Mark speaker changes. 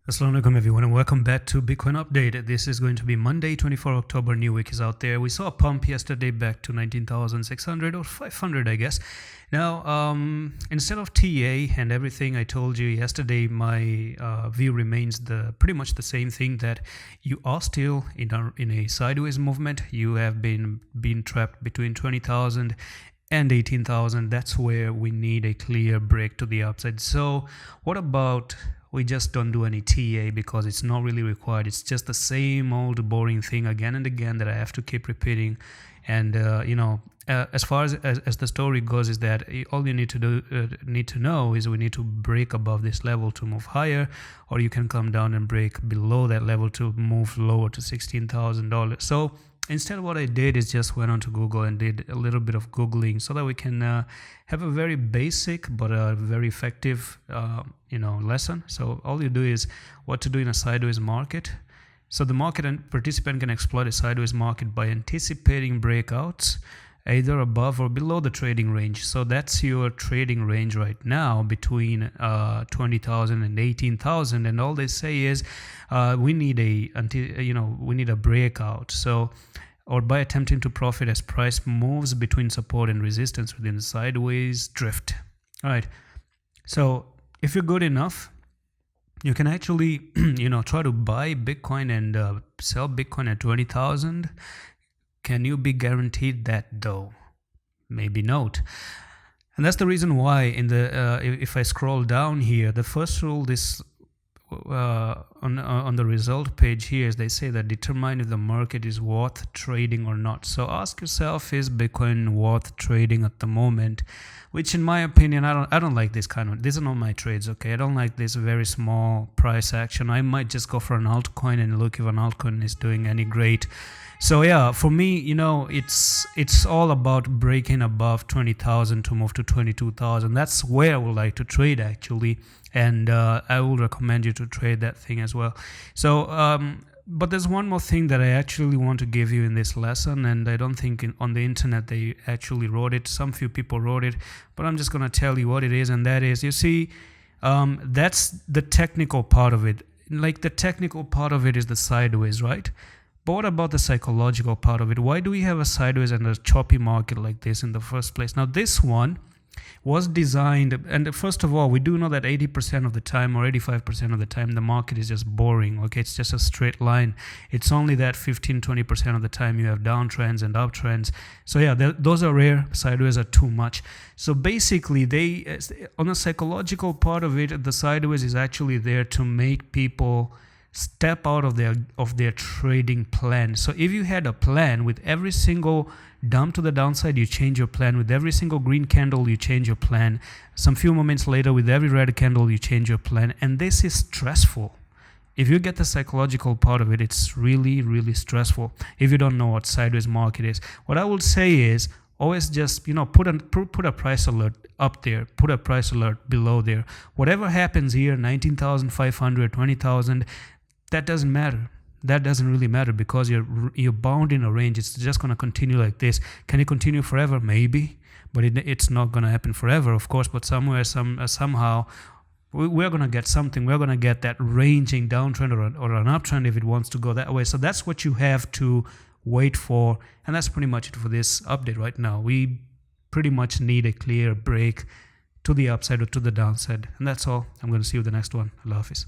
Speaker 1: Assalamu alaikum everyone and welcome back to Bitcoin Update. This is going to be Monday 24 October. New week is out there. We saw a pump yesterday back to 19,600 or 500 I guess. Now instead of TA and everything I told you yesterday, my view remains pretty much the same thing, that you are still in a sideways movement. You have been trapped between 20,000 and 18,000. That's where we need a clear break to the upside. So what about we just don't do any TA because it's not really required. It's just the same old boring thing again and again that I have to keep repeating. And as far as the story goes, is that all you need to know is we need to break above this level to move higher, or you can come down and break below that level to move lower to $16,000. So instead, what I did is just went on to Google and did a little bit of Googling so that we can have a very basic but a very effective lesson. So all you do is what to do in a sideways market. So the market and participant can exploit a sideways market by anticipating breakouts either above or below the trading range. So that's your trading range right now between 20,000 and 18,000, and all they say is we need a breakout. So, or by attempting to profit as price moves between support and resistance within the sideways drift. All right. So if you're good enough, you can actually try to buy Bitcoin and sell Bitcoin at 20,000. Can you be guaranteed that though? Maybe not. And that's the reason why in the if I scroll down here, the first rule on the result page here is they say that determine if the market is worth trading or not. So ask yourself, is Bitcoin worth trading at the moment? Which in my opinion, I don't like this kind of, these are not my trades, okay? I don't like this very small price action. I might just go for an altcoin and look if an altcoin is doing any great. So yeah, for me, it's all about breaking above 20,000 to move to 22,000. That's where I would like to trade actually, and I will recommend you to trade that thing as well. So, but there's one more thing that I actually want to give you in this lesson, and I don't think on the internet they actually wrote it. Some few people wrote it, but I'm just gonna tell you what it is, and that is, you see, that's the technical part of it. Like the technical part of it is the sideways, right? But what about the psychological part of it? Why do we have a sideways and a choppy market like this in the first place? Now, this one was designed, and first of all, we do know that 80% of the time or 85% of the time, the market is just boring, okay? It's just a straight line. It's only that 15-20% of the time you have downtrends and uptrends. So yeah, those are rare. Sideways are too much. So basically, on the psychological part of it, the sideways is actually there to make people step out of their trading plan. So if you had a plan, with every single dump to the downside, you change your plan. With every single green candle, you change your plan. Some few moments later, with every red candle, you change your plan. And this is stressful. If you get the psychological part of it, it's really, really stressful if you don't know what sideways market is. What I would say is, always just put a price alert up there, put a price alert below there. Whatever happens here, 19,500, 20,000, that doesn't matter. That doesn't really matter because you're bound in a range. It's just going to continue like this. Can it continue forever? Maybe, but it's not going to happen forever, of course. But somehow we're going to get something. We're going to get that ranging downtrend or an uptrend if it wants to go that way. So that's what you have to wait for, and that's pretty much it for this update right now. We pretty much need a clear break to the upside or to the downside, and that's all. I'm going to see you in the next one. Allah Hafiz.